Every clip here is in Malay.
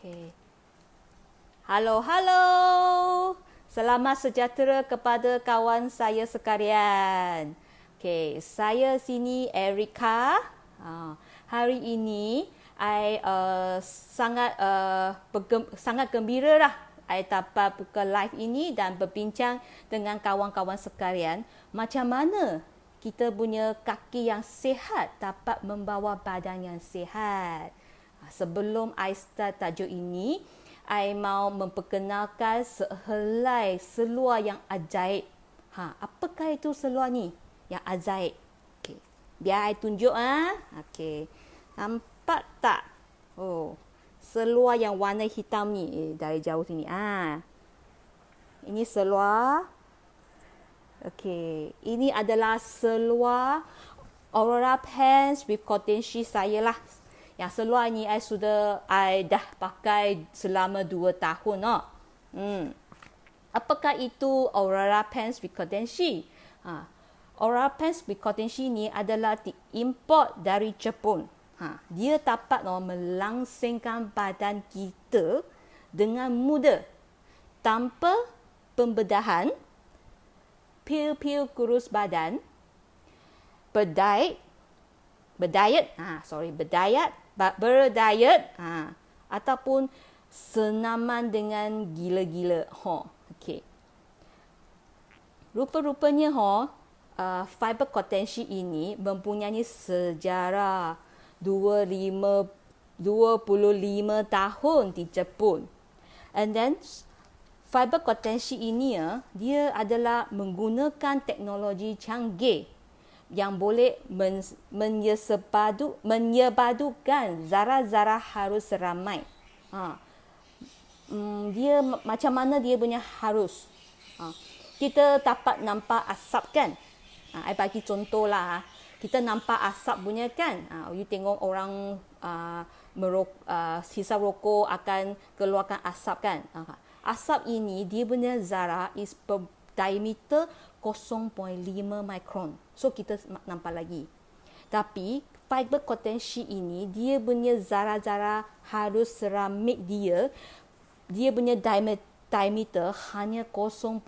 Okey. Halo, halo. Selamat sejahtera kepada kawan saya sekalian. Okey, saya sini Erika. Hari ini sangat gembira lah I dapat buka live ini dan berbincang dengan kawan-kawan sekalian macam mana kita punya kaki yang sihat dapat membawa badan yang sihat. Sebelum I start tajuk ini, I mau memperkenalkan sehelai seluar yang ajaib. Apakah itu seluar ni yang ajaib? Okay. Biar I tunjuk Okey. Nampak tak? Oh, seluar yang warna hitam ni. Dari jauh sini. Ini seluar. Okey. Ini adalah seluar Aurora Pants with cotton sheet saya lah. Yang seluar ni I dah pakai selama 2 tahun. Apakah itu Aurora Pants with cotton sheet? Aurora Pants with cotton sheet ni adalah diimport dari Jepun. Dia dapat melangsingkan badan kita dengan mudah tanpa pembedahan, pil-pil kurus badan, berdiet, ataupun senaman dengan gila-gila. Okey. Rupa-rupanya fiber cotton sheet ini mempunyai sejarah 25 tahun di Jepun. And then fiber cotton sheet ini dia adalah menggunakan teknologi canggih yang boleh menyepadukan zarah-zarah harus ramai. Dia macam mana dia punya harus? Kita dapat nampak asap kan? I bagi contoh lah. Kita nampak asap punya kan? You tengok orang hisap rokok akan keluarkan asap kan? Asap ini dia punya zarah is diameter 0.5 mikron. So kita nampak lagi. Tapi fiber cotton sheet ini dia punya zarah-zarah harus seramik dia punya diameter hanya 0.3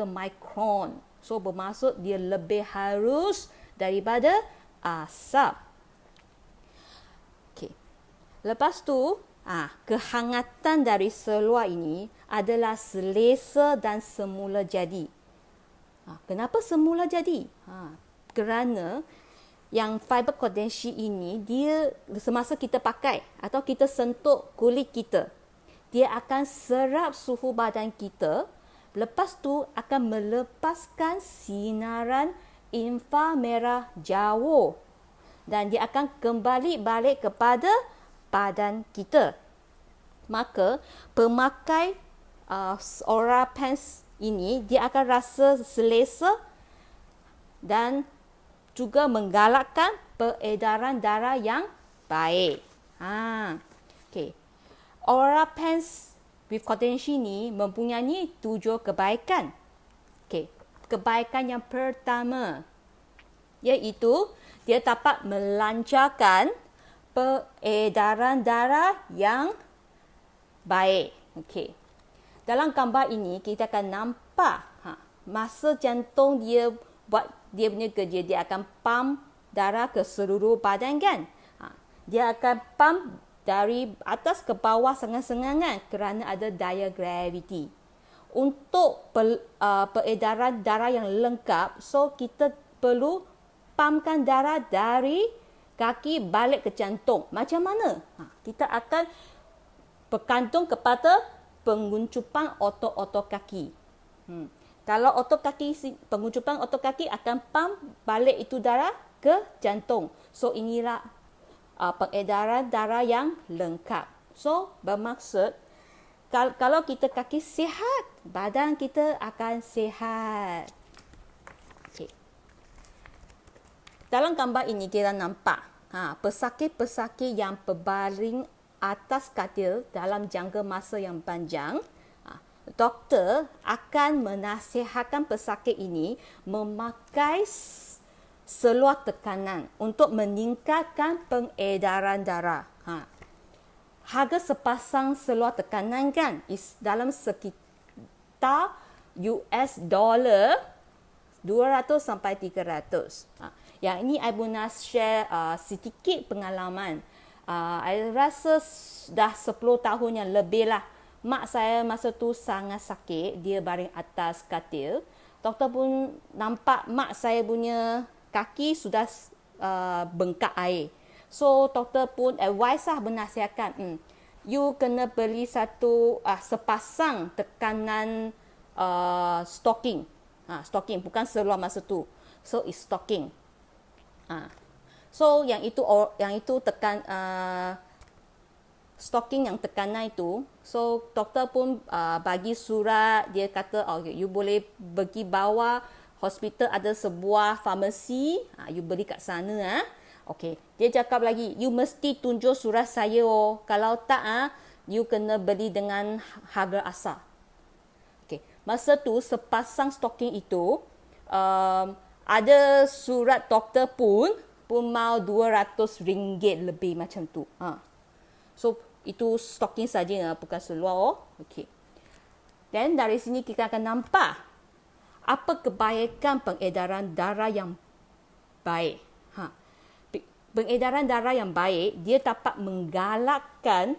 mikron. So bermaksud dia lebih halus daripada asap. Okey. Lepas tu kehangatan dari seluar ini adalah selesa dan semula jadi. Kenapa semula jadi? Kerana yang fiber cotton sheet ini dia semasa kita pakai atau kita sentuh kulit kita, dia akan serap suhu badan kita, lepas tu akan melepaskan sinaran inframerah jauh dan dia akan kembali balik kepada badan kita. Maka pemakai Aurora Pants ini dia akan rasa selesa dan juga menggalakkan peredaran darah yang baik. Okey. Aurora Pants with cotton sheet ni mempunyai 7 kebaikan. Okey. Kebaikan yang pertama iaitu dia dapat melancarkan peredaran darah yang baik. Okey. Dalam gambar ini kita akan nampak masa jantung dia buat dia punya kerja, dia akan pump darah ke seluruh badan kan. Dia akan pump dari atas ke bawah sengang-sengangan kerana ada daya graviti. Untuk peredaran darah yang lengkap, so kita perlu pumpkan darah dari kaki balik ke jantung. Macam mana? Kita akan bergantung kepada penguncupan otot-otot kaki. Kalau penguncupan otot kaki akan pump balik itu darah ke jantung. So inilah peredaran darah yang lengkap. So bermaksud kalau kita kaki sihat, badan kita akan sihat. Okay. Dalam gambar ini kita nampak pesakit-pesakit yang berbaring atas katil dalam jangka masa yang panjang. Doktor akan menasihatkan pesakit ini memakai seluar tekanan untuk meningkatkan pengedaran darah. harga sepasang seluar tekanan kan is dalam sekitar US dollar 200 sampai 300. Yang ini I guna share sedikit pengalaman. I rasa dah 10 tahun yang lebih lah. Mak saya masa tu sangat sakit, dia baring atas katil. Doktor pun nampak mak saya punya kaki sudah bengkak air. So doktor pun advise lah, benasihatkan, you kena beli sepasang tekanan stocking. Stocking bukan seluar masa tu. So it's stocking. So yang itu stocking yang tekanan itu. So doktor pun bagi surat, dia kata you boleh pergi bawah hospital, ada sebuah farmasi, you beli kat sana. Okey, dia cakap lagi, you mesti tunjuk surat saya kalau tak you kena beli dengan harga asal. Masa tu sepasang stocking itu ada surat doktor pun mau RM200 lebih macam tu. So itu stocking saja, bukan seluar. Okey. Dan dari sini kita akan nampak apa kebaikan pengedaran darah yang baik. Pengedaran darah yang baik, dia dapat menggalakkan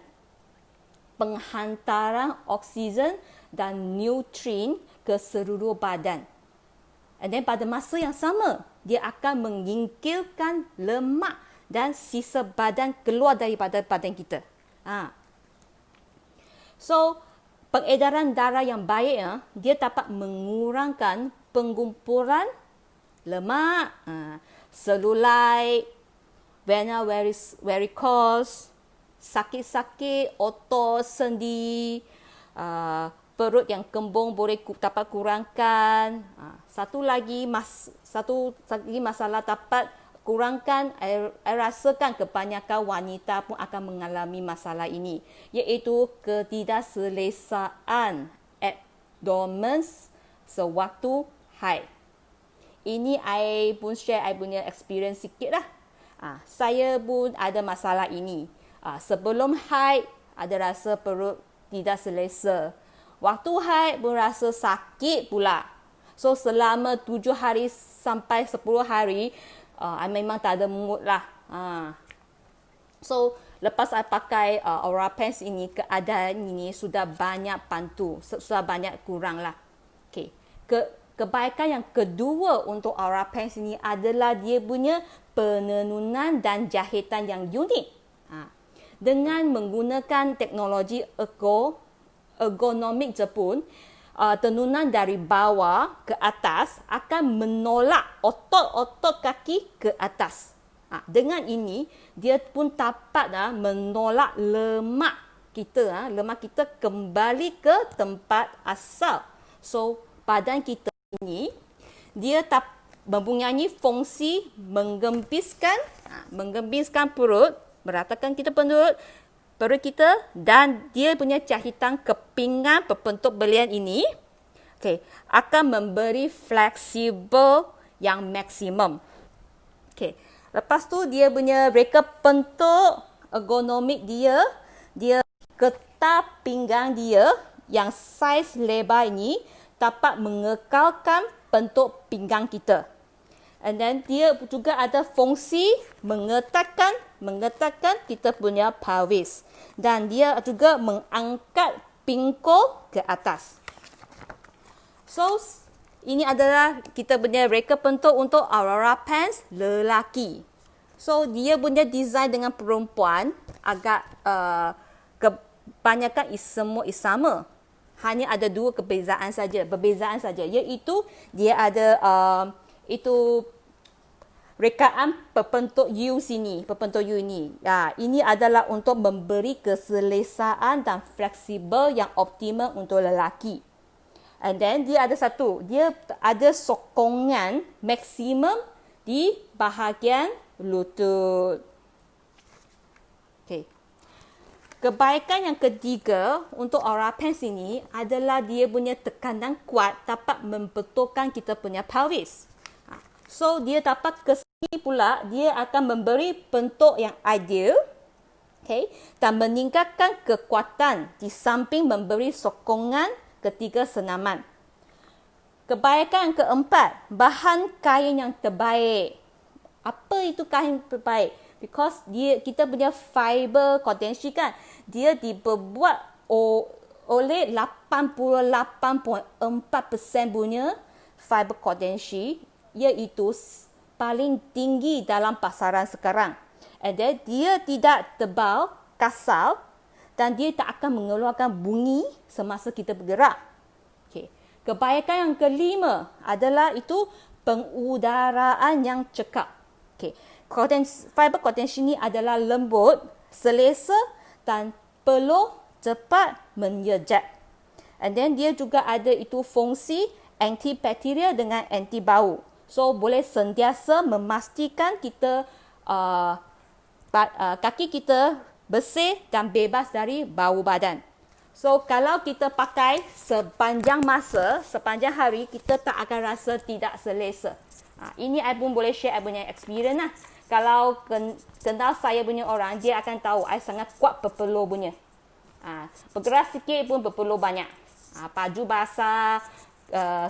penghantaran oksigen dan nutrien ke seluruh badan. And then pada masa yang sama, dia akan menyingkirkan lemak dan sisa badan keluar daripada badan kita. So, pengedaran darah yang baik, dia dapat mengurangkan pengumpulan lemak, selulite, vena varicose, sakit-sakit otot sendi, perut yang kembung boleh dapat kurangkan. Satu lagi masalah dapat kurangkan, I rasakan kebanyakan wanita pun akan mengalami masalah ini, iaitu ketidakselesaan abdomen sewaktu haid. Ini I pun share I punya experience sikit lah. Saya pun ada masalah ini. Sebelum haid ada rasa perut tidak selesa. Waktu haid pun rasa sakit pula. So selama 7 hari sampai 10 hari I memang tak ada mood lah. So lepas I pakai Aura Pants ini, keadaan ini sudah banyak bantu, sudah banyak kurang lah. Okay. Kebaikan yang kedua untuk Aura Pants ini adalah dia punya penenunan dan jahitan yang unik. Dengan menggunakan teknologi ergonomik Jepun, tenunan dari bawah ke atas akan menolak otot-otot kaki ke atas. Dengan ini, dia pun dapat menolak lemak kita kembali ke tempat asal. So, badan kita ini, dia mempunyai fungsi menggembiskan perut, meratakan kita perut kita, dan dia punya jahitan kepingan berbentuk belian ini akan memberi fleksibel yang maksimum. Lepas tu dia punya reka bentuk ergonomik dia getah pinggang dia yang saiz lebar ini dapat mengekalkan bentuk pinggang kita. And then dia juga ada fungsi mengetatkan kita punya pelvis. Dan dia juga mengangkat pinggul ke atas. So, ini adalah kita punya reka bentuk untuk Aura Pants lelaki. So, dia punya design dengan perempuan agak kebanyakan semua sama. Hanya ada dua perbezaan saja, iaitu dia ada itu rekaan berbentuk U sini, ini adalah untuk memberi keselesaan dan fleksibel yang optimal untuk lelaki. And then dia ada sokongan maksimum di bahagian lutut. Kebaikan yang ketiga untuk Aura Pants ini adalah dia punya tekanan kuat dapat membetulkan kita punya pelvis. So, dia dapat ke sini pula, dia akan memberi bentuk yang ideal Okay. Dan meningkatkan kekuatan di samping memberi sokongan ketika senaman. Kebaikan keempat, bahan kain yang terbaik. Apa itu kain terbaik? Because kita punya fiber kontensi kan, dia dibuat oleh 88.4% punya fiber kontensi, iaitu paling tinggi dalam pasaran sekarang. And then dia tidak tebal, kasar, dan dia tak akan mengeluarkan bunyi semasa kita bergerak. Okay. Kebaikan yang kelima adalah itu pengudaraan yang cekap. Okay. Fiber kontensi ini adalah lembut, selesa dan peluh cepat menyejat. And then dia juga ada itu fungsi antibakteria dengan anti bau. So boleh sentiasa memastikan kita kaki kita bersih dan bebas dari bau badan. So kalau kita pakai sepanjang masa, sepanjang hari, kita tak akan rasa tidak selesa. Ini I pun boleh share I punya experience lah. Kalau kenal saya punya orang, dia akan tahu I sangat kuat berpeluh punya. Bergerak sikit pun berpeluh banyak. Baju basah,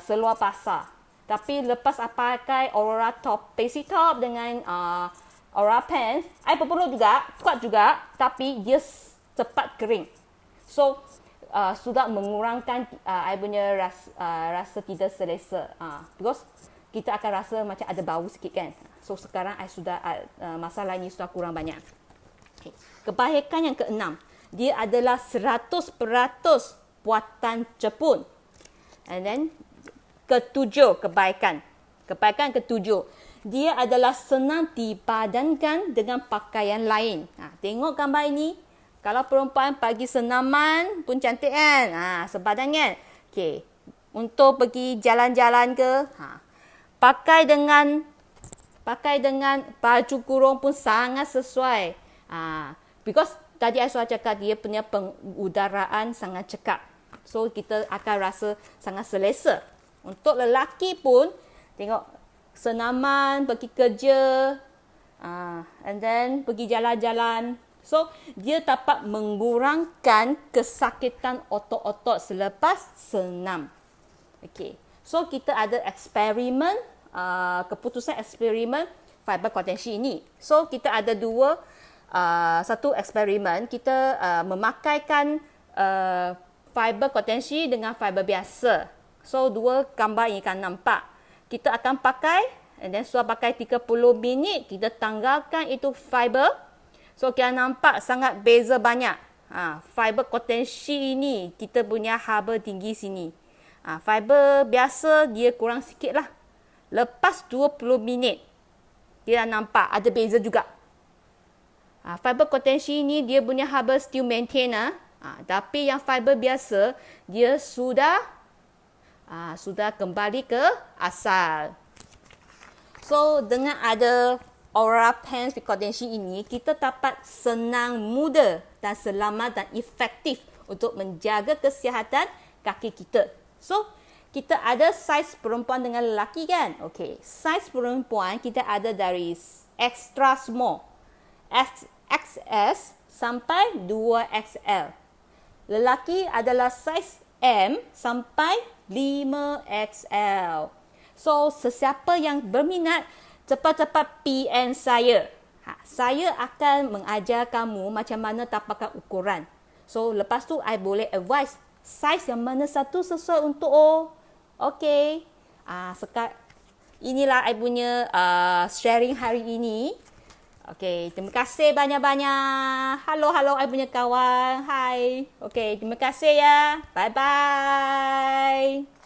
seluar basah. Tapi lepas I pakai Aurora top, basic top dengan Aurora pants, I berpeluh juga, kuat juga, tapi dia cepat kering. So sudah mengurangkan I punya rasa tidak selesa. Because kita akan rasa macam ada bau sikit kan. So sekarang I sudah masalah ini sudah kurang banyak. Okay. Kebaikan yang keenam, dia adalah 100% buatan Jepun. And then ketujuh, kebaikan ketujuh, dia adalah senang dipadankan dengan pakaian lain. Tengok gambar ini. Kalau perempuan pergi senaman pun cantik kan. Sepadan kan. Okay. Untuk pergi jalan-jalan ke, pakai dengan baju kurung pun sangat sesuai. Because tadi saya cakap dia punya pengudaraan sangat cekap. So kita akan rasa sangat selesa. Untuk lelaki pun tengok senaman, pergi kerja, and then pergi jalan-jalan. So dia dapat mengurangkan kesakitan otot-otot selepas senam. Okay. So kita ada eksperimen, keputusan eksperimen fiber kontensi ini. So kita ada satu eksperimen, kita memakaikan fiber kontensi dengan fiber biasa. So dua gambar ini kan nampak. Kita akan pakai, and then setelah pakai 30 minit, kita tanggalkan itu fiber. So kita nampak sangat beza banyak. Fiber kontensi ini kita punya haba tinggi sini. Fiber biasa dia kurang sikit lah. Lepas 20 minit, kita nampak ada beza juga. Fiber kontensi ini dia punya haba still maintain. Tapi yang fiber biasa, dia sudah kembali ke asal. So dengan ada Aurora pants kontensi ini, kita dapat senang, mudah dan selamat dan efektif untuk menjaga kesihatan kaki kita. So kita ada saiz perempuan dengan lelaki kan? Okay. Saiz perempuan kita ada dari extra small, XS sampai 2XL. Lelaki adalah saiz M sampai 5XL. So sesiapa yang berminat, cepat-cepat PM saya. Saya akan mengajar kamu macam mana tapakan ukuran. So lepas tu I boleh advise saiz yang mana satu sesuai untuk Okay. Inilah I punya sharing hari ini. Okay, terima kasih banyak-banyak. Halo I punya kawan. Hai. Okay, terima kasih ya. Bye-bye.